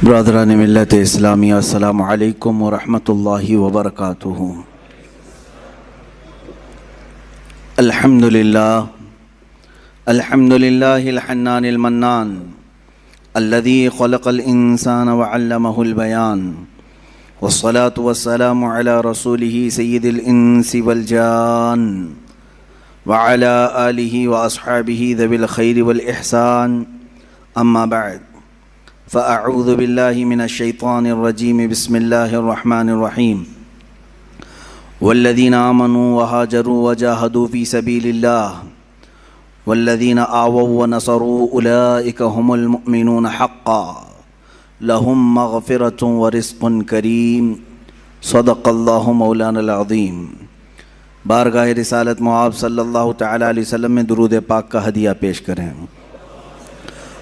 برادران ملت اسلامیہ، السلام علیکم ورحمۃ اللہ وبرکاتہ۔ الحمدللہ الحنان المنان الذي خلق الانسان وعلمه البیان، والصلاة والسلام على رسوله سید الانس والجان وعلى آلہ واصحابہ ذوی الخیر والاحسان، اما بعد فاعوذ باللہ من الشیطان الرجیم، بسم اللہ الرحمن الرحیم۔ والذین آمنوا وہاجروا وجاہدوا فی سبیل اللہ والذین آووا ونصروا اولئک هم المؤمنون حقا لهم مغفرۃ ورزق کریم، صدق اللہ مولانا العظیم۔ بارگاہ رسالت مآب صلی اللہ تعالی علیہ وسلم میں درود پاک کا ہدیہ پیش کریں۔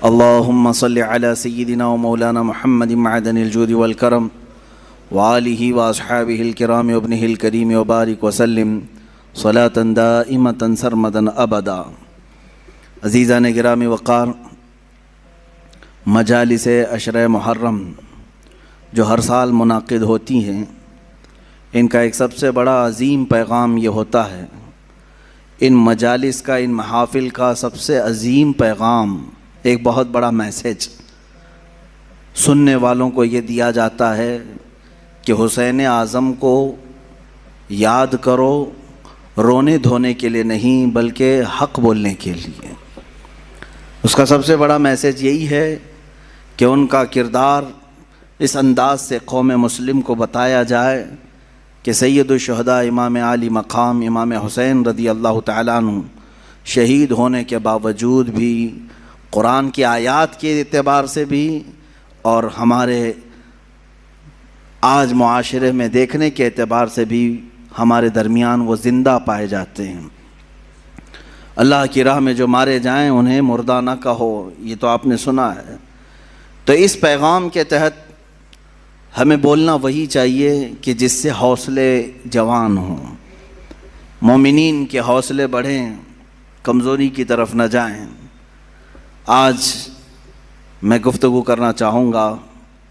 اللہم صلی علی سیدنا و مولانا محمد معدن الجود والکرم وآلہ واصحابہ الکرام وابنہ الکریم وبارک وسلم صلاة دائمة سرمدا ابدا۔ عزیزان گرامی وقار، مجالس عشرہ محرم جو ہر سال منعقد ہوتی ہیں، ان کا ایک سب سے بڑا عظیم پیغام یہ ہوتا ہے، ان مجالس کا، ان محافل کا سب سے عظیم پیغام، ایک بہت بڑا میسیج سننے والوں کو یہ دیا جاتا ہے کہ حسین اعظم کو یاد کرو، رونے دھونے کے لیے نہیں بلکہ حق بولنے کے لیے۔ اس کا سب سے بڑا میسیج یہی ہے کہ ان کا کردار اس انداز سے قوم مسلم کو بتایا جائے کہ سید الشہداء امام عالی مقام امام حسین رضی اللہ تعالیٰ عنہ شہید ہونے کے باوجود بھی، قرآن کی آیات کے اعتبار سے بھی اور ہمارے آج معاشرے میں دیکھنے کے اعتبار سے بھی، ہمارے درمیان وہ زندہ پائے جاتے ہیں۔ اللہ کی راہ میں جو مارے جائیں انہیں مردہ نہ کہو، یہ تو آپ نے سنا ہے۔ تو اس پیغام کے تحت ہمیں بولنا وہی چاہیے کہ جس سے حوصلے جوان ہوں، مومنین کے حوصلے بڑھیں، کمزوری کی طرف نہ جائیں۔ آج میں گفتگو کرنا چاہوں گا،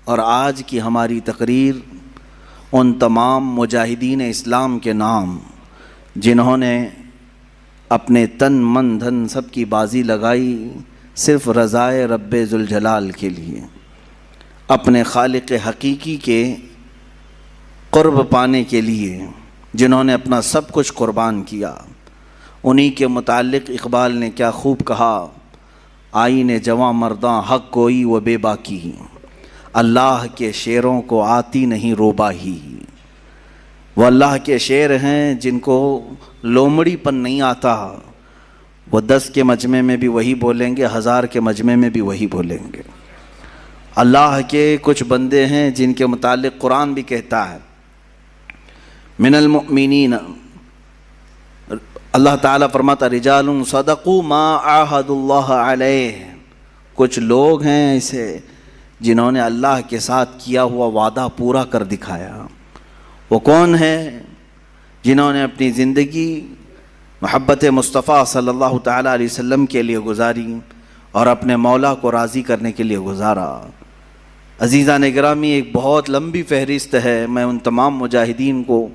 اور آج کی ہماری تقریر ان تمام مجاہدین اسلام کے نام جنہوں نے اپنے تن من دھن سب کی بازی لگائی صرف رضائے رب ذوالجلال کے لیے، اپنے خالق حقیقی کے قرب پانے کے لیے، جنہوں نے اپنا سب کچھ قربان کیا۔ انہی کے متعلق اقبال نے کیا خوب کہا، آئین جواں مرداں حق گوئی و بے باکی، اللہ کے شعروں کو آتی نہیں روباہی۔ وہ اللہ کے شعر ہیں جن کو لومڑی پن نہیں آتا، وہ 10 کے مجمع میں بھی وہی بولیں گے، 1000 کے مجمع میں بھی وہی بولیں گے۔ اللہ کے کچھ بندے ہیں جن کے متعلق قرآن بھی کہتا ہے، من المؤمنین، اللہ تعالیٰ فرماتا رجال صدقوا ما عاہدوا اللہ علیہ، کچھ لوگ ہیں ایسے جنہوں نے اللہ کے ساتھ کیا ہوا وعدہ پورا کر دکھایا۔ وہ کون ہے؟ جنہوں نے اپنی زندگی محبت مصطفیٰ صلی اللہ تعالیٰ علیہ وسلم کے لیے گزاری اور اپنے مولا کو راضی کرنے کے لیے گزارا۔ عزیزان گرامی، ایک بہت لمبی فہرست ہے، میں ان تمام مجاہدین کو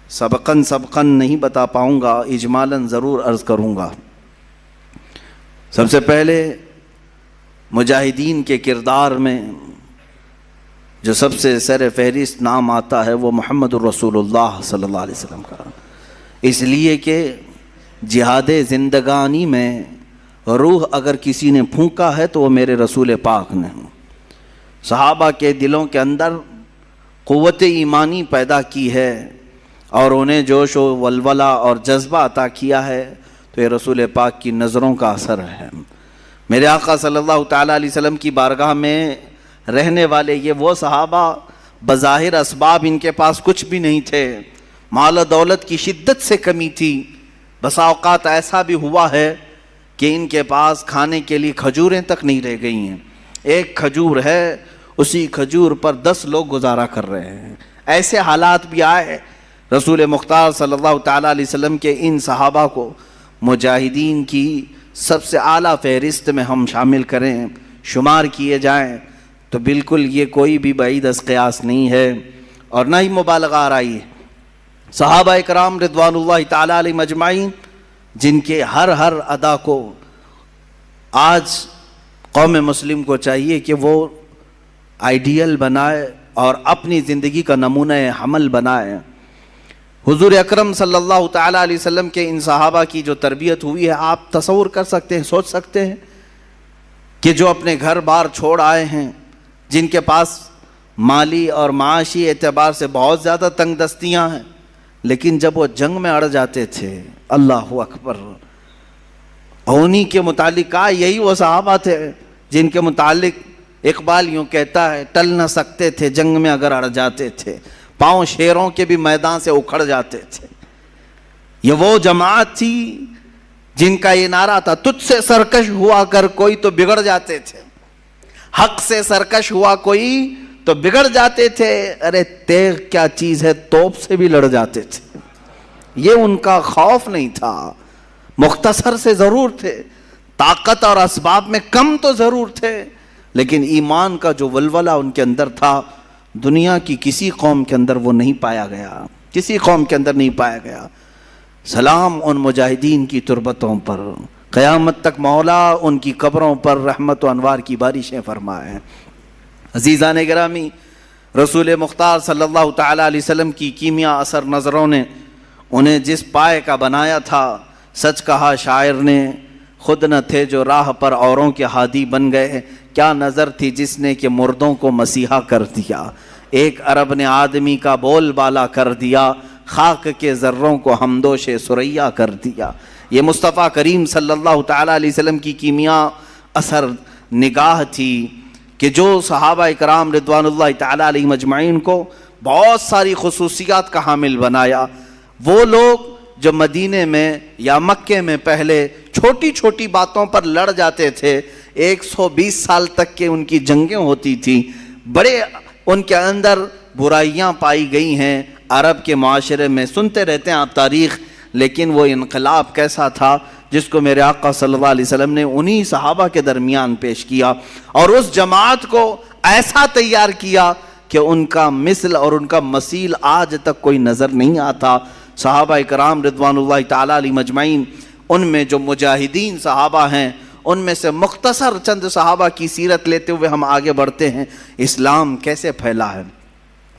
سبقاً نہیں بتا پاؤں گا، اجمالاً ضرور عرض کروں گا۔ سب سے پہلے مجاہدین کے کردار میں جو سب سے سر فہرست نام آتا ہے وہ محمد الرسول اللہ صلی اللہ علیہ وسلم کا، اس لیے کہ جہاد زندگانی میں روح اگر کسی نے پھونکا ہے تو وہ میرے رسول پاک نے۔ صحابہ کے دلوں کے اندر قوت ایمانی پیدا کی ہے اور انہیں جوش و ولولہ اور جذبہ عطا کیا ہے، تو یہ رسول پاک کی نظروں کا اثر ہے۔ میرے آقا صلی اللہ تعالیٰ علیہ وسلم کی بارگاہ میں رہنے والے یہ وہ صحابہ، بظاہر اسباب ان کے پاس کچھ بھی نہیں تھے، مال و دولت کی شدت سے کمی تھی، بسا اوقات ایسا بھی ہوا ہے کہ ان کے پاس کھانے کے لیے کھجوریں تک نہیں رہ گئی ہیں، ایک کھجور ہے، اسی کھجور پر 10 لوگ گزارا کر رہے ہیں۔ ایسے حالات بھی آئے، رسول مختار صلی اللہ تعالیٰ علیہ وسلم کے ان صحابہ کو مجاہدین کی سب سے اعلیٰ فہرست میں ہم شامل کریں، شمار کیے جائیں، تو بالکل یہ کوئی بھی بعید از قیاس نہیں ہے اور نہ ہی مبالغہ آرائی ہے۔ صحابہ کرام رضوان اللہ تعالیٰ علیہم اجمعین جن کے ہر ادا کو آج قوم مسلم کو چاہیے کہ وہ آئیڈیل بنائے اور اپنی زندگی کا نمونہ حمل بنائے۔ حضور اکرم صلی اللہ تعالیٰ علیہ وسلم کے ان صحابہ کی جو تربیت ہوئی ہے، آپ تصور کر سکتے ہیں، سوچ سکتے ہیں کہ جو اپنے گھر بار چھوڑ آئے ہیں، جن کے پاس مالی اور معاشی اعتبار سے بہت زیادہ تنگ دستیاں ہیں، لیکن جب وہ جنگ میں اڑ جاتے تھے، اللہ اکبر، انہی کے متعلق کہا، یہی وہ صحابہ تھے جن کے متعلق اقبال یوں کہتا ہے، ٹل نہ سکتے تھے جنگ میں اگر اڑ جاتے تھے، پاؤں شیروں کے بھی میدان سے اکھڑ جاتے تھے۔ یہ وہ جماعت تھی جن کا یہ نعرہ تھا، تجھ سے سرکش ہوا کر کوئی تو بگڑ جاتے تھے، حق سے سرکش ہوا کوئی تو بگڑ جاتے تھے، ارے تیغ کیا چیز ہے، توپ سے بھی لڑ جاتے تھے۔ یہ ان کا خوف نہیں تھا، مختصر سے ضرور تھے، طاقت اور اسباب میں کم تو ضرور تھے، لیکن ایمان کا جو ولولہ ان کے اندر تھا، دنیا کی کسی قوم کے اندر وہ نہیں پایا گیا، کسی قوم کے اندر نہیں پایا گیا۔ سلام ان مجاہدین کی تربتوں پر، قیامت تک مولا ان کی قبروں پر رحمت و انوار کی بارشیں فرمائے۔ عزیزان گرامی، رسول مختار صلی اللہ تعالیٰ علیہ وسلم کی کیمیا اثر نظروں نے انہیں جس پائے کا بنایا تھا، سچ کہا شاعر نے، خود نہ تھے جو راہ پر اوروں کے ہادی بن گئے، کیا نظر تھی جس نے کہ مردوں کو مسیحا کر دیا، ایک عرب نے آدمی کا بول بالا کر دیا، خاک کے ذروں کو ہمدوش سریا کر دیا۔ یہ مصطفیٰ کریم صلی اللہ تعالیٰ علیہ وسلم کی کیمیا اثر نگاہ تھی کہ جو صحابہ کرام رضوان اللہ تعالیٰ علیہ مجمعین کو بہت ساری خصوصیات کا حامل بنایا۔ وہ لوگ جو مدینے میں یا مکے میں پہلے چھوٹی چھوٹی باتوں پر لڑ جاتے تھے، 120 سال تک کے ان کی جنگیں ہوتی تھیں، بڑے ان کے اندر برائیاں پائی گئی ہیں، عرب کے معاشرے میں سنتے رہتے ہیں آپ تاریخ، لیکن وہ انقلاب کیسا تھا جس کو میرے آقا صلی اللہ علیہ وسلم نے انہی صحابہ کے درمیان پیش کیا، اور اس جماعت کو ایسا تیار کیا کہ ان کا مثل اور ان کا مثیل آج تک کوئی نظر نہیں آتا۔ صحابہ کرام رضوان اللہ تعالیٰ علیہ مجمعین، ان میں جو مجاہدین صحابہ ہیں، ان میں سے مختصر چند صحابہ کی سیرت لیتے ہوئے ہم آگے بڑھتے ہیں۔ اسلام کیسے پھیلا ہے،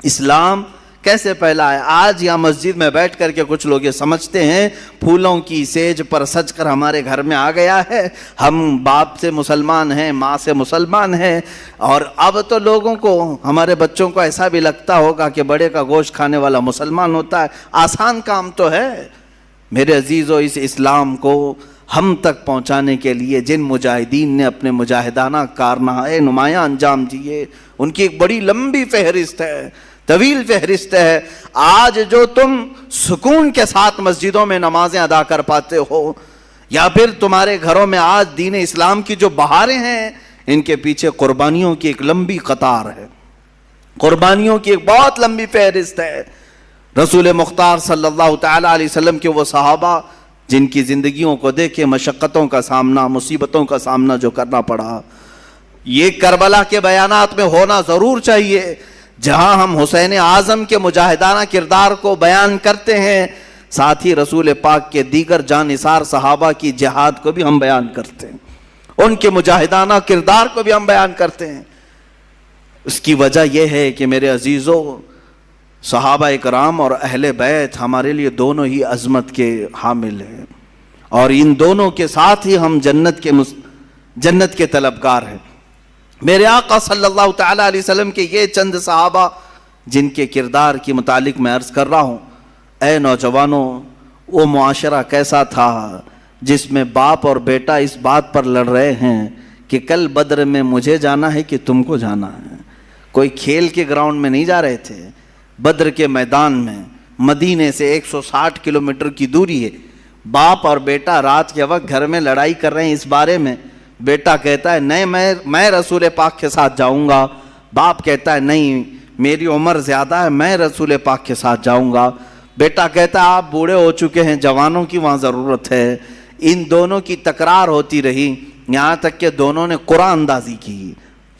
اسلام کیسے پھیلا ہے؟ آج یہاں مسجد میں بیٹھ کر کے کچھ لوگ یہ سمجھتے ہیں پھولوں کی سیج پر سج کر ہمارے گھر میں آ گیا ہے، ہم باپ سے مسلمان ہیں، ماں سے مسلمان ہیں، اور اب تو لوگوں کو، ہمارے بچوں کو ایسا بھی لگتا ہوگا کہ بڑے کا گوشت کھانے والا مسلمان ہوتا ہے۔ آسان کام تو ہے میرے عزیزو، اس اسلام کو ہم تک پہنچانے کے لیے جن مجاہدین نے اپنے مجاہدانہ کارنامے نمایاں انجام دیے، ان کی ایک بڑی لمبی فہرست ہے، طویل فہرست ہے۔ آج جو تم سکون کے ساتھ مسجدوں میں نمازیں ادا کر پاتے ہو، یا پھر تمہارے گھروں میں آج دین اسلام کی جو بہاریں ہیں، ان کے پیچھے قربانیوں کی ایک لمبی قطار ہے، قربانیوں کی ایک بہت لمبی فہرست ہے۔ رسول مختار صلی اللہ تعالیٰ علیہ وسلم کے وہ صحابہ جن کی زندگیوں کو دیکھے مشقتوں کا سامنا، مصیبتوں کا سامنا جو کرنا پڑا، یہ کربلا کے بیانات میں ہونا ضرور چاہیے، جہاں ہم حسین اعظم کے مجاہدانہ کردار کو بیان کرتے ہیں، ساتھ ہی رسول پاک کے دیگر جانثار صحابہ کی جہاد کو بھی ہم بیان کرتے ہیں، ان کے مجاہدانہ کردار کو بھی ہم بیان کرتے ہیں۔ اس کی وجہ یہ ہے کہ میرے عزیزو، صحابہ کرام اور اہل بیت ہمارے لیے دونوں ہی عظمت کے حامل ہیں، اور ان دونوں کے ساتھ ہی ہم جنت کے طلبگار ہیں۔ میرے آقا صلی اللہ تعالیٰ علیہ وسلم کے یہ چند صحابہ جن کے کردار کے متعلق میں عرض کر رہا ہوں، اے نوجوانوں، وہ معاشرہ کیسا تھا جس میں باپ اور بیٹا اس بات پر لڑ رہے ہیں کہ کل بدر میں مجھے جانا ہے کہ تم کو جانا ہے۔ کوئی کھیل کے گراؤنڈ میں نہیں جا رہے تھے، بدر کے میدان میں، مدینے سے 160 کلومیٹر کی دوری ہے، باپ اور بیٹا رات کے وقت گھر میں لڑائی کر رہے ہیں اس بارے میں۔ بیٹا کہتا ہے نہیں میں رسول پاک کے ساتھ جاؤں گا، باپ کہتا ہے نہیں میری عمر زیادہ ہے، میں رسول پاک کے ساتھ جاؤں گا۔ بیٹا کہتا ہے آپ بوڑھے ہو چکے ہیں، جوانوں کی وہاں ضرورت ہے۔ ان دونوں کی تکرار ہوتی رہی، یہاں تک کہ دونوں نے قرآن اندازی کی،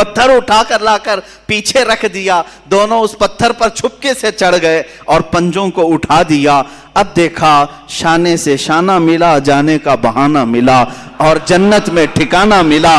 پتھر اٹھا کر لا کر پیچھے رکھ دیا، دونوں اس پتھر پر چھپکے سے چڑھ گئے اور پنجوں کو اٹھا دیا۔ اب دیکھا شانے سے شانہ ملا، جانے کا بہانہ ملا اور جنت میں ٹھکانہ ملا۔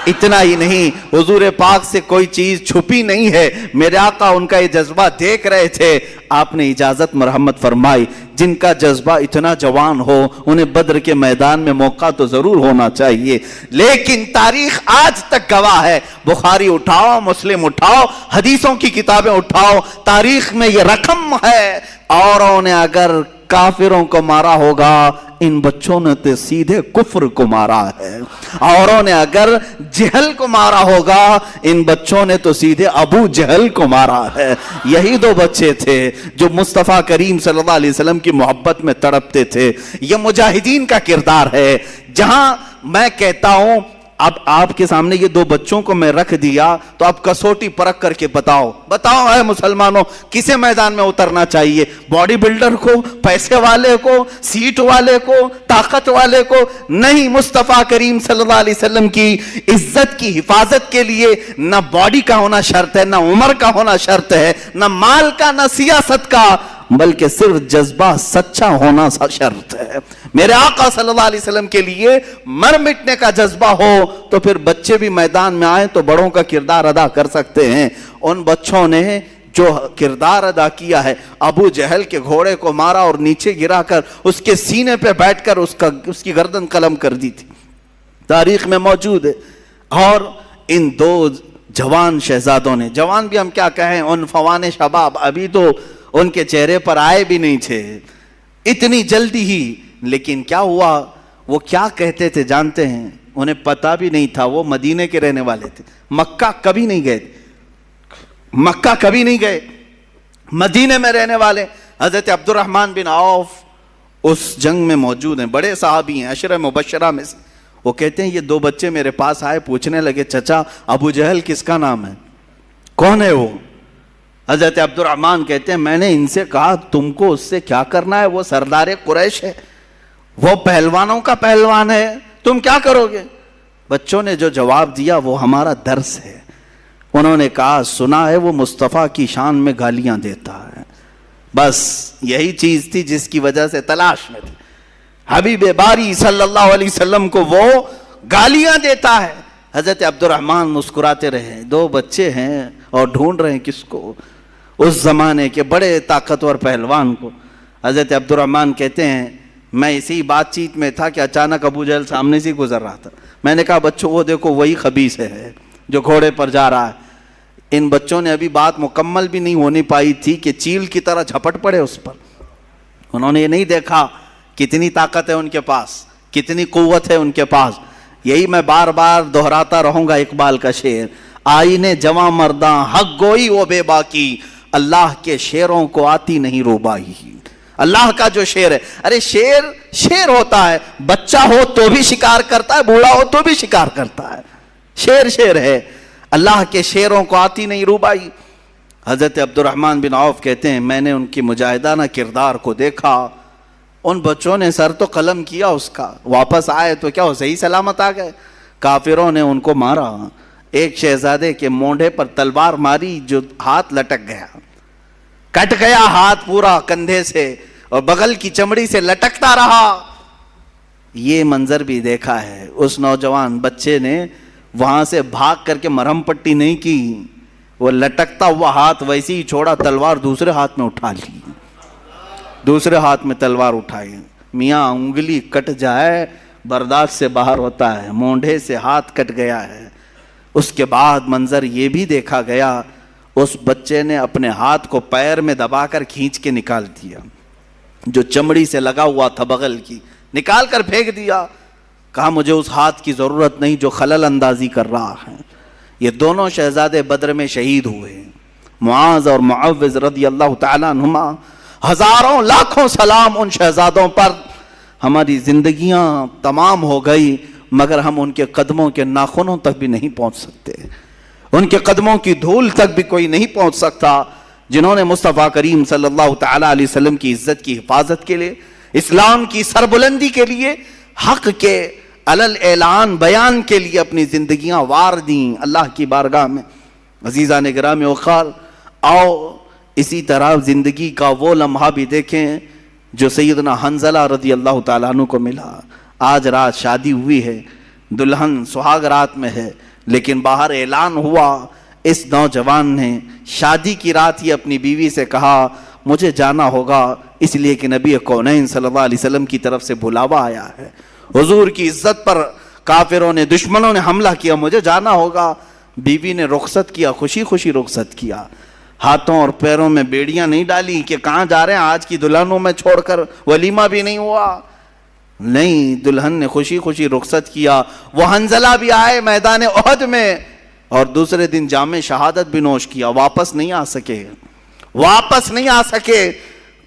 اتنا ہی نہیں، حضور پاک سے کوئی چیز چھپی نہیں ہے، میرے آقا ان کا یہ جذبہ دیکھ رہے تھے۔ آپ نے اجازت مرحمت فرمائی، جن کا جذبہ اتنا جوان ہو انہیں بدر کے میدان میں موقع تو ضرور ہونا چاہیے، لیکن تاریخ آج تک گواہ ہے۔ بخاری اٹھاؤ، مسلم اٹھاؤ، حدیثوں کی کتابیں اٹھاؤ، تاریخ میں یہ رقم ہے۔ اوروں نے اگر کافروں کو مارا ہوگا، ان بچوں نے تو سیدھے کفر کو مارا ہے۔ اوروں نے اگر جہل کو مارا ہوگا، ان بچوں نے تو سیدھے ابو جہل کو مارا ہے۔ یہی دو بچے تھے جو مصطفیٰ کریم صلی اللہ علیہ وسلم کی محبت میں تڑپتے تھے۔ یہ مجاہدین کا کردار ہے۔ جہاں میں کہتا ہوں اب آپ کے سامنے یہ دو بچوں کو میں رکھ دیا تو آپ کسوٹی پرکھ کر کے بتاؤ اے مسلمانوں، کسے میدان میں اترنا چاہیے؟ باڈی بلڈر کو، پیسے والے کو، سیٹ والے کو، طاقت والے کو؟ نہیں، مصطفیٰ کریم صلی اللہ علیہ وسلم کی عزت کی حفاظت کے لیے نہ باڈی کا ہونا شرط ہے، نہ عمر کا ہونا شرط ہے، نہ مال کا، نہ سیاست کا، بلکہ صرف جذبہ سچا ہونا شرط ہے۔ میرے آقا صلی اللہ علیہ وسلم کے لیے مر مٹنے کا جذبہ ہو تو پھر بچے بھی میدان میں آئیں تو بڑوں کا کردار ادا کر سکتے ہیں۔ ان بچوں نے جو کردار ادا کیا ہے، ابو جہل کے گھوڑے کو مارا اور نیچے گرا کر اس کے سینے پہ بیٹھ کر اس کی گردن قلم کر دی تھی، تاریخ میں موجود ہے۔ اور ان دو جوان شہزادوں نے، جوان بھی ہم کیا کہیں، ان فوان شباب، ابھی تو ان کے چہرے پر آئے بھی نہیں تھے اتنی جلدی ہی، لیکن کیا ہوا، وہ کیا کہتے تھے جانتے ہیں؟ انہیں پتا بھی نہیں تھا وہ مدینے کے رہنے والے تھے، مکہ کبھی نہیں گئے، مکہ کبھی نہیں گئے، مدینے میں رہنے والے۔ حضرت عبد الرحمن بن عوف اس جنگ میں موجود ہیں، بڑے صحابی ہیں، عشرہ مبشرہ میں سے۔ وہ کہتے ہیں یہ دو بچے میرے پاس آئے، پوچھنے لگے چچا ابو جہل کس کا نام ہے، کون ہے وہ؟ حضرت عبد الرحمن کہتے ہیں میں نے ان سے کہا تم کو اس سے کیا کرنا ہے، وہ سردار قریش ہے، وہ پہلوانوں کا پہلوان ہے، تم کیا کرو گے؟ بچوں نے جو جواب دیا وہ ہمارا درس ہے۔ انہوں نے کہا سنا ہے وہ مصطفیٰ کی شان میں گالیاں دیتا ہے، بس یہی چیز تھی جس کی وجہ سے تلاش میں تھے۔ حبیب باری صلی اللہ علیہ وسلم کو وہ گالیاں دیتا ہے۔ حضرت عبد الرحمن مسکراتے رہے، دو بچے ہیں اور ڈھونڈ رہے ہیں کس کو، اس زمانے کے بڑے طاقتور پہلوان کو۔ حضرت عبد الرحمن کہتے ہیں میں اسی بات چیت میں تھا کہ اچانک ابو جہل سامنے سے گزر رہا تھا، میں نے کہا بچوں وہ دیکھو وہی خبیث ہے جو گھوڑے پر جا رہا ہے۔ ان بچوں نے ابھی بات مکمل بھی نہیں ہونی پائی تھی کہ چیل کی طرح جھپٹ پڑے اس پر۔ انہوں نے یہ نہیں دیکھا کتنی طاقت ہے ان کے پاس، کتنی قوت ہے ان کے پاس۔ یہی میں بار بار دہراتا رہوں گا اقبال کا شعر، آئینے جواں مرداں حق گوئی وہ بے باکی، اللہ کے شعروں کو آتی نہیں روبائی۔ اللہ کا جو شعر ہے، ارے شعر ہوتا ہے، بچہ ہو تو بھی شکار کرتا ہے، بوڑھا ہو تو بھی شکار کرتا ہے، شعر ہے، اللہ کے شعروں کو آتی نہیں روبائی۔ حضرت عبد الرحمن بن عوف کہتے ہیں میں نے ان کی مجاہدانہ کردار کو دیکھا، ان بچوں نے سر تو قلم کیا اس کا، واپس آئے تو کیا وہ صحیح سلامت آ گئے؟ کافروں نے ان کو مارا، ایک شہزادے کے مونڈے پر تلوار ماری جو ہاتھ لٹک گیا، کٹ گیا ہاتھ پورا کندھے سے اور بغل کی چمڑی سے لٹکتا رہا۔ یہ منظر بھی دیکھا ہے، اس نوجوان بچے نے وہاں سے بھاگ کر کے مرہم پٹی نہیں کی، وہ لٹکتا ہوا ہاتھ ویسے ہی چھوڑا، تلوار دوسرے ہاتھ میں اٹھا لی، دوسرے ہاتھ میں تلوار اٹھائی۔ میاں انگلی کٹ جائے برداشت سے باہر ہوتا ہے، مونڈے سے ہاتھ کٹ گیا ہے۔ اس کے بعد منظر یہ بھی دیکھا گیا، اس بچے نے اپنے ہاتھ کو پیر میں دبا کر کھینچ کے نکال دیا، جو چمڑی سے لگا ہوا تھا بغل کی، نکال کر پھینک دیا۔ کہا مجھے اس ہاتھ کی ضرورت نہیں جو خلل اندازی کر رہا ہے۔ یہ دونوں شہزادے بدر میں شہید ہوئے، معاذ اور معوذ رضی اللہ تعالیٰ عنہما۔ ہزاروں لاکھوں سلام ان شہزادوں پر۔ ہماری زندگیاں تمام ہو گئی مگر ہم ان کے قدموں کے ناخنوں تک بھی نہیں پہنچ سکتے، ان کے قدموں کی دھول تک بھی کوئی نہیں پہنچ سکتا جنہوں نے مصطفیٰ کریم صلی اللہ تعالیٰ علیہ وسلم کی عزت کی حفاظت کے لیے، اسلام کی سربلندی کے لیے، حق کے علل اعلان بیان کے لیے اپنی زندگیاں وار دیں اللہ کی بارگاہ میں۔ عزیزان گرامی وقار، آؤ اسی طرح زندگی کا وہ لمحہ بھی دیکھیں جو سیدنا حنظلہ رضی اللہ تعالیٰ عنہ کو ملا۔ آج رات شادی ہوئی ہے، دلہن سہاگ رات میں ہے، لیکن باہر اعلان ہوا، اس نوجوان نے شادی کی رات ہی اپنی بیوی سے کہا مجھے جانا ہوگا، اس لیے کہ نبی کونین صلی اللہ علیہ وسلم کی طرف سے بلاوا آیا ہے، حضور کی عزت پر کافروں نے، دشمنوں نے حملہ کیا، مجھے جانا ہوگا۔ بیوی نے رخصت کیا، خوشی خوشی رخصت کیا، ہاتھوں اور پیروں میں بیڑیاں نہیں ڈالی کہ کہاں جا رہے ہیں آج کی دلہنوں میں چھوڑ کر، ولیمہ بھی نہیں ہوا، نہیں، دلہن نے خوشی خوشی رخصت کیا۔ وہ حنظلہ بھی آئے میدان احد میں اور دوسرے دن جام شہادت بھی نوش کیا، واپس نہیں آ سکے، واپس نہیں آ سکے۔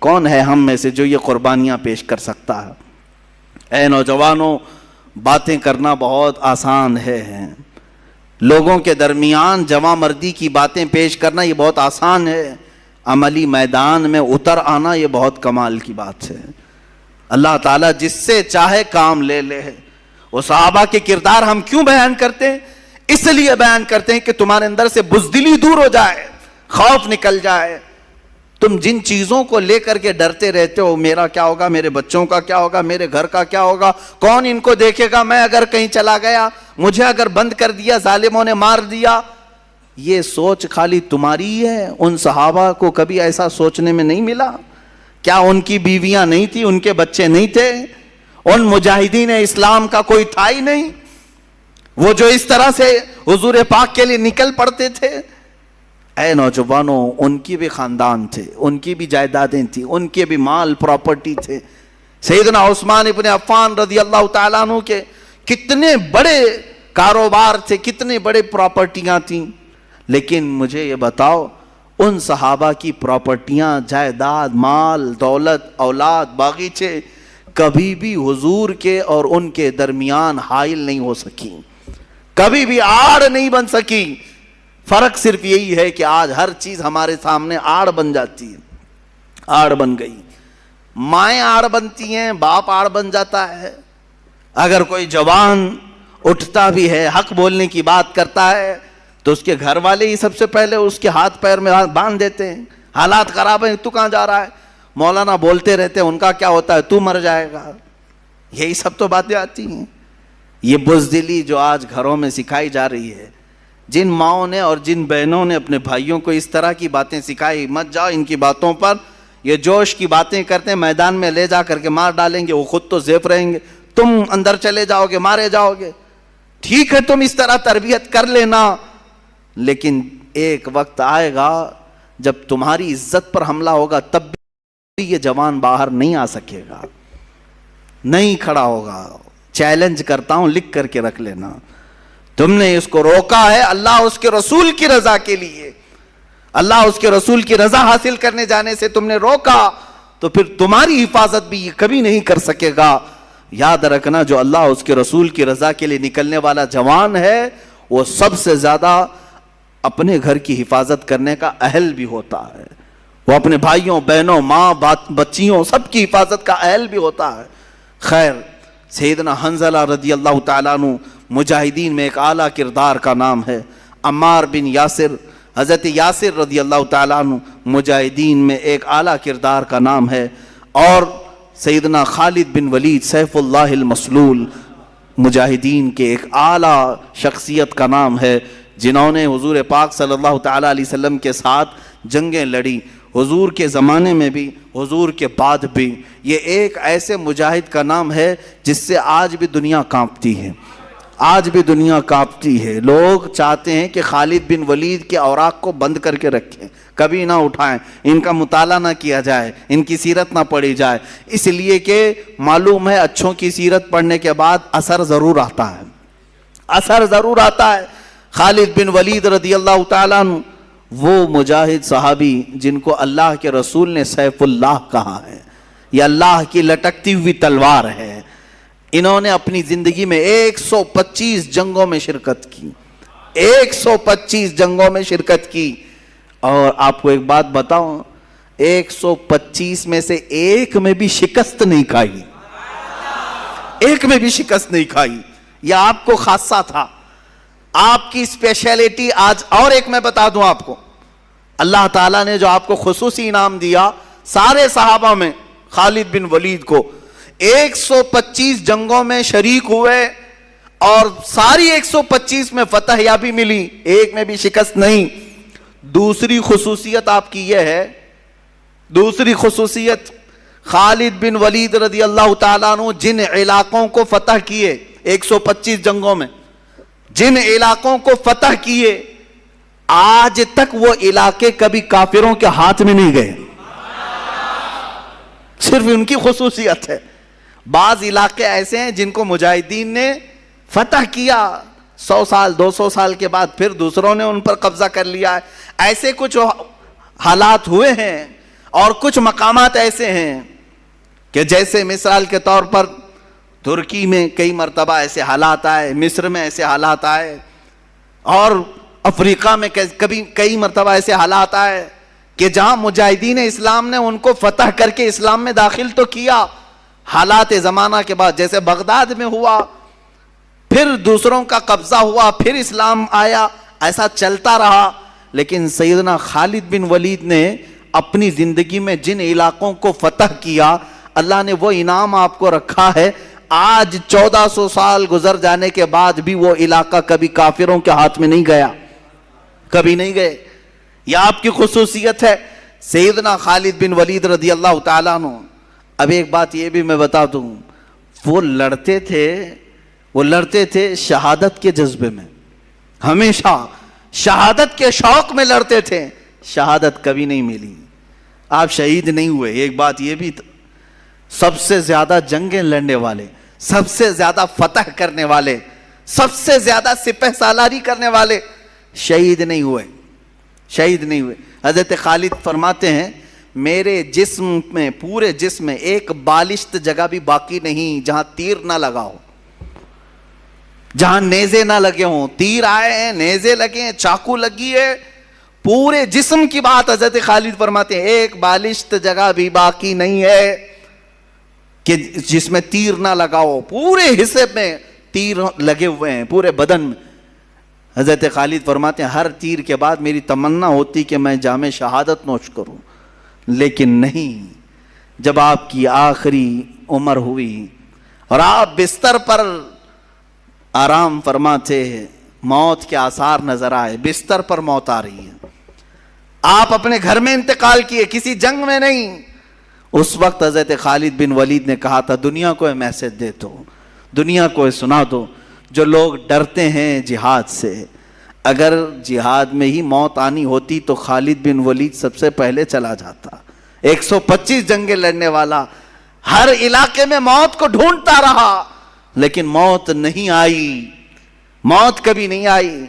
کون ہے ہم میں سے جو یہ قربانیاں پیش کر سکتا ہے؟ اے نوجوانوں، باتیں کرنا بہت آسان ہے، لوگوں کے درمیان جواں مردی کی باتیں پیش کرنا یہ بہت آسان ہے، عملی میدان میں اتر آنا یہ بہت کمال کی بات ہے۔ اللہ تعالیٰ جس سے چاہے کام لے لے۔ وہ صحابہ کے کردار ہم کیوں بیان کرتے ہیں؟ اس لیے بیان کرتے ہیں کہ تمہارے اندر سے بزدلی دور ہو جائے، خوف نکل جائے۔ تم جن چیزوں کو لے کر کے ڈرتے رہتے ہو، میرا کیا ہوگا، میرے بچوں کا کیا ہوگا، میرے گھر کا کیا ہوگا، کون ان کو دیکھے گا، میں اگر کہیں چلا گیا، مجھے اگر بند کر دیا، ظالموں نے مار دیا، یہ سوچ خالی تمہاری ہے۔ ان صحابہ کو کبھی ایسا سوچنے میں نہیں ملا؟ کیا ان کی بیویاں نہیں تھی، ان کے بچے نہیں تھے؟ ان مجاہدین اسلام کا کوئی تھا ہی نہیں، وہ جو اس طرح سے حضور پاک کے لیے نکل پڑتے تھے۔ اے نوجوانوں، ان کی بھی خاندان تھے، ان کی بھی جائیدادیں تھیں، ان کے بھی مال پراپرٹی تھے۔ سیدنا عثمان ابن عفان رضی اللہ تعالیٰ عنہ کے کتنے بڑے کاروبار تھے، کتنے بڑے پراپرٹیاں تھیں، لیکن مجھے یہ بتاؤ ان صحابہ کی پراپرٹیاں، جائیداد، مال، دولت، اولاد، باغیچے کبھی بھی حضور کے اور ان کے درمیان حائل نہیں ہو سکی، کبھی بھی آڑ نہیں بن سکی۔ فرق صرف یہی ہے کہ آج ہر چیز ہمارے سامنے آڑ بن جاتی ہے، آڑ بن گئی، مائیں آڑ بنتی ہیں، باپ آڑ بن جاتا ہے۔ اگر کوئی جوان اٹھتا بھی ہے، حق بولنے کی بات کرتا ہے، تو اس کے گھر والے ہی سب سے پہلے اس کے ہاتھ پیر میں باندھ دیتے ہیں، حالات خراب ہیں، تو کہاں جا رہا ہے، مولانا بولتے رہتے ہیں، ان کا کیا ہوتا ہے، تو مر جائے گا، یہی سب تو باتیں آتی ہیں۔ یہ بزدلی جو آج گھروں میں سکھائی جا رہی ہے، جن ماؤں نے اور جن بہنوں نے اپنے بھائیوں کو اس طرح کی باتیں سکھائی، مت جاؤ ان کی باتوں پر، یہ جوش کی باتیں کرتے ہیں، میدان میں لے جا کر کے مار ڈالیں گے، وہ خود تو زیف رہیں گے، تم اندر چلے جاؤ گے، مارے جاؤ گے۔ ٹھیک ہے تم اس طرح تربیت کر لینا، لیکن ایک وقت آئے گا جب تمہاری عزت پر حملہ ہوگا، تب بھی یہ جوان باہر نہیں آ سکے گا، نہیں کھڑا ہوگا۔ چیلنج کرتا ہوں، لکھ کر کے رکھ لینا، تم نے اس کو روکا ہے اللہ اس کے رسول کی رضا کے لیے، اللہ اس کے رسول کی رضا حاصل کرنے جانے سے تم نے روکا، تو پھر تمہاری حفاظت بھی یہ کبھی نہیں کر سکے گا۔ یاد رکھنا، جو اللہ اس کے رسول کی رضا کے لیے نکلنے والا جوان ہے، وہ سب سے زیادہ اپنے گھر کی حفاظت کرنے کا اہل بھی ہوتا ہے، وہ اپنے بھائیوں، بہنوں، ماں، بچیوں سب کی حفاظت کا اہل بھی ہوتا ہے۔ خیر، سیدنا حنظلہ رضی اللہ تعالیٰ عنہ مجاہدین میں ایک اعلیٰ کردار کا نام ہے۔ عمار بن یاسر، حضرت یاسر رضی اللہ تعالیٰ عنہ مجاہدین میں ایک اعلیٰ کردار کا نام ہے، اور سیدنا خالد بن ولید سیف اللہ المسلول مجاہدین کے ایک اعلیٰ شخصیت کا نام ہے، جنہوں نے حضور پاک صلی اللہ تعالیٰ علیہ وسلم کے ساتھ جنگیں لڑی، حضور کے زمانے میں بھی، حضور کے بعد بھی۔ یہ ایک ایسے مجاہد کا نام ہے جس سے آج بھی دنیا کانپتی ہے، آج بھی دنیا کانپتی ہے۔ لوگ چاہتے ہیں کہ خالد بن ولید کے اوراق کو بند کر کے رکھیں، کبھی نہ اٹھائیں، ان کا مطالعہ نہ کیا جائے، ان کی سیرت نہ پڑھی جائے، اس لیے کہ معلوم ہے اچھوں کی سیرت پڑھنے کے بعد اثر ضرور آتا ہے، اثر ضرور آتا ہے۔ خالد بن ولید رضی اللہ تعالیٰ عنہ وہ مجاہد صحابی جن کو اللہ کے رسول نے سیف اللہ کہا ہے، یہ اللہ کی لٹکتی ہوئی تلوار ہے۔ انہوں نے اپنی زندگی میں 125 جنگوں میں شرکت کی، 125 جنگوں میں شرکت کی، اور آپ کو ایک بات بتاؤں، 125 میں سے ایک میں بھی شکست نہیں کھائی، ایک میں بھی شکست نہیں کھائی۔ یہ آپ کو خاصہ تھا، آپ کی اسپیشلٹی. آج اور ایک میں بتا دوں آپ کو، اللہ تعالیٰ نے جو آپ کو خصوصی انعام دیا سارے صحابہ میں، خالد بن ولید کو 125 جنگوں میں شریک ہوئے اور ساری 125 میں فتح یابی ملی، ایک میں بھی شکست نہیں. دوسری خصوصیت آپ کی یہ ہے، دوسری خصوصیت خالد بن ولید رضی اللہ تعالیٰ عنہ جن علاقوں کو فتح کیے 125 جنگوں میں، جن علاقوں کو فتح کیے، آج تک وہ علاقے کبھی کافروں کے ہاتھ میں نہیں گئے. صرف ان کی خصوصیت ہے. بعض علاقے ایسے ہیں جن کو مجاہدین نے فتح کیا، 100 سال 200 سال کے بعد پھر دوسروں نے ان پر قبضہ کر لیا ہے. ایسے کچھ حالات ہوئے ہیں اور کچھ مقامات ایسے ہیں کہ جیسے مثال کے طور پر ترکی میں کئی مرتبہ ایسے حالات آئے، مصر میں ایسے حالات آئے، اور افریقہ میں کبھی کئی مرتبہ ایسے حالات آئے کہ جہاں مجاہدین اسلام نے ان کو فتح کر کے اسلام میں داخل تو کیا، حالات زمانہ کے بعد جیسے بغداد میں ہوا، پھر دوسروں کا قبضہ ہوا، پھر اسلام آیا، ایسا چلتا رہا. لیکن سیدنا خالد بن ولید نے اپنی زندگی میں جن علاقوں کو فتح کیا، اللہ نے وہ انعام آپ کو رکھا ہے. آج 1400 سال گزر جانے کے بعد بھی وہ علاقہ کبھی کافروں کے ہاتھ میں نہیں گیا، کبھی نہیں گئے. یہ آپ کی خصوصیت ہے سیدنا خالد بن ولید رضی اللہ تعالیٰ عنہ. اب ایک بات یہ بھی میں بتا دوں، وہ لڑتے تھے شہادت کے جذبے میں، ہمیشہ شہادت کے شوق میں لڑتے تھے. شہادت کبھی نہیں ملی، آپ شہید نہیں ہوئے. ایک بات یہ بھی، سب سے زیادہ جنگیں لڑنے والے، سب سے زیادہ فتح کرنے والے، سب سے زیادہ سپہ سالاری کرنے والے شہید نہیں ہوئے، شہید نہیں ہوئے. حضرت خالد فرماتے ہیں میرے جسم میں، پورے جسم میں ایک بالشت جگہ بھی باقی نہیں جہاں تیر نہ لگا ہو، جہاں نیزے نہ لگے ہوں. تیر آئے ہیں، نیزے لگے ہیں، چاقو لگی ہے، پورے جسم کی بات حضرت خالد فرماتے ہیں ایک بالشت جگہ بھی باقی نہیں ہے کہ جس میں تیر نہ لگا ہو. پورے حصے میں تیر لگے ہوئے ہیں، پورے بدن میں. حضرت خالد فرماتے ہیں ہر تیر کے بعد میری تمنا ہوتی کہ میں جام شہادت نوش کروں، لیکن نہیں. جب آپ کی آخری عمر ہوئی اور آپ بستر پر آرام فرماتے، موت کے آثار نظر آئے، بستر پر موت آ رہی ہے، آپ اپنے گھر میں انتقال کیے، کسی جنگ میں نہیں. اس وقت حضرت خالد بن ولید نے کہا تھا دنیا کو میسج دے دو، دنیا کو سنا دو جو لوگ ڈرتے ہیں جہاد سے. اگر جہاد میں ہی موت آنی ہوتی تو خالد بن ولید سب سے پہلے چلا جاتا. 125 جنگیں لڑنے والا، ہر علاقے میں موت کو ڈھونڈتا رہا، لیکن موت نہیں آئی، موت کبھی نہیں آئی.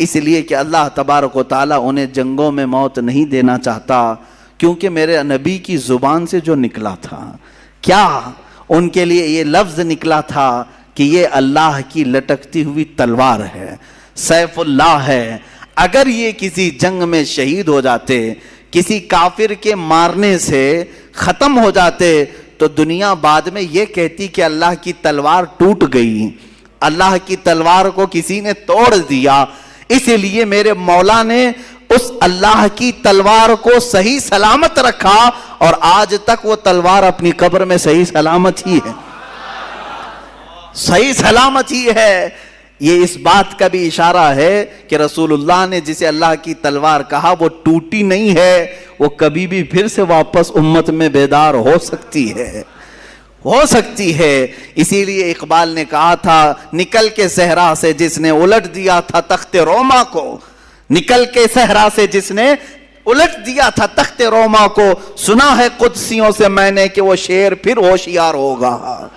اس لیے کہ اللہ تبارک و تعالیٰ انہیں جنگوں میں موت نہیں دینا چاہتا، کیونکہ میرے نبی کی زبان سے جو نکلا تھا، کیا ان کے لیے یہ لفظ نکلا تھا کہ یہ اللہ کی لٹکتی ہوئی تلوار ہے، سیف اللہ ہے. اگر یہ کسی جنگ میں شہید ہو جاتے، کسی کافر کے مارنے سے ختم ہو جاتے، تو دنیا بعد میں یہ کہتی کہ اللہ کی تلوار ٹوٹ گئی، اللہ کی تلوار کو کسی نے توڑ دیا. اس لیے میرے مولا نے اس اللہ کی تلوار کو صحیح سلامت رکھا، اور آج تک وہ تلوار اپنی قبر میں صحیح سلامت ہی ہے، صحیح سلامت ہی ہے. یہ اس بات کا بھی اشارہ ہے کہ رسول اللہ نے جسے اللہ کی تلوار کہا وہ ٹوٹی نہیں ہے، وہ کبھی بھی پھر سے واپس امت میں بیدار ہو سکتی ہے، ہو سکتی ہے. اسی لیے اقبال نے کہا تھا نکل کے صحرا سے جس نے الٹ دیا تھا تخت روما کو، نکل کے صحرا سے جس نے الٹ دیا تھا تخت روما کو، سنا ہے قدسیوں سے میں نے کہ وہ شیر پھر ہوشیار ہوگا،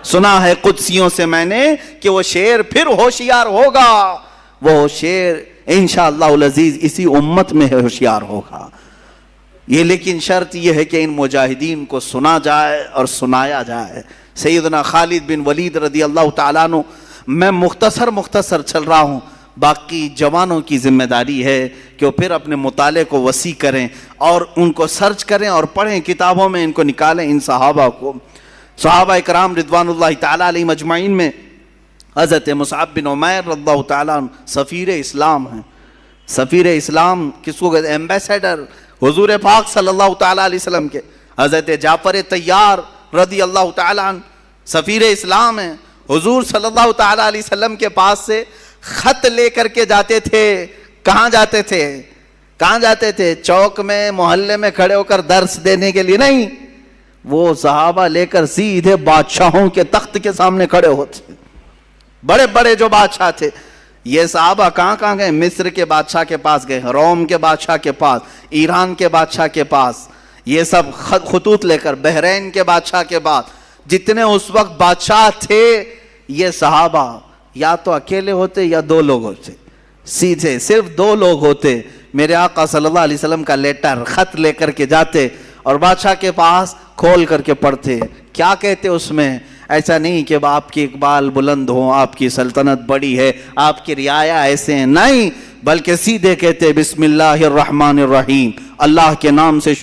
سنا ہے قدسیوں سے میں نے کہ وہ شیر پھر ہوشیار ہوگا. وہ شیر انشاءاللہ العزیز اسی امت میں ہوشیار ہوگا. یہ لیکن شرط یہ ہے کہ ان مجاہدین کو سنا جائے اور سنایا جائے. سیدنا خالد بن ولید رضی اللہ تعالیٰ عنہ، میں مختصر چل رہا ہوں، باقی جوانوں کی ذمہ داری ہے کہ وہ پھر اپنے مطالعے کو وسیع کریں اور ان کو سرچ کریں اور پڑھیں، کتابوں میں ان کو نکالیں. ان صحابہ کو، صحابہ اکرام رضوان اللہ تعالیٰ علیہم اجمعین میں حضرت مصعب بن عمیر رضی اللہ تعالیٰ عنہ سفیر اسلام ہیں. سفیر اسلام کس کو کہتے ہیں؟ ایمبیسیڈر حضور پاک صلی اللہ تعالیٰ علیہ وسلم کے. حضرت جعفر طیار رضی اللہ تعالیٰ عنہ سفیر اسلام ہیں. حضور صلی اللہ تعالیٰ علیہ وسلم کے پاس سے خط لے کر کے جاتے تھے. کہاں جاتے تھے؟ کہاں جاتے تھے؟ چوک میں محلے میں کھڑے ہو کر درس دینے کے لیے نہیں. وہ صحابہ لے کر سیدھے بادشاہوں کے تخت کے سامنے کھڑے ہوتے. بڑے بڑے جو بادشاہ تھے یہ صحابہ کہاں کہاں گئے؟ مصر کے بادشاہ کے پاس گئے, روم کے بادشاہ کے پاس, ایران کے بادشاہ کے پاس, یہ سب خطوط لے کر بحرین کے بادشاہ کے پاس. جتنے اس وقت بادشاہ تھے یہ صحابہ یا تو اکیلے ہوتے یا دو لوگ ہوتے. سیدھے صرف دو لوگ ہوتے. میرے آقا صلی اللہ علیہ وسلم کا لیٹر خط لے کر کے جاتے اور بادشاہ کے پاس کھول کر کے پڑھتے. کیا کہتے اس میں؟ ایسا نہیں کہ آپ کی اقبال بلند ہو, آپ کی سلطنت بڑی ہے, آپ کی رعایا ایسے ہیں, نہیں, بلکہ سیدھے کہتے بسم اللہ الرحمن الرحیم, اللہ کے نام سے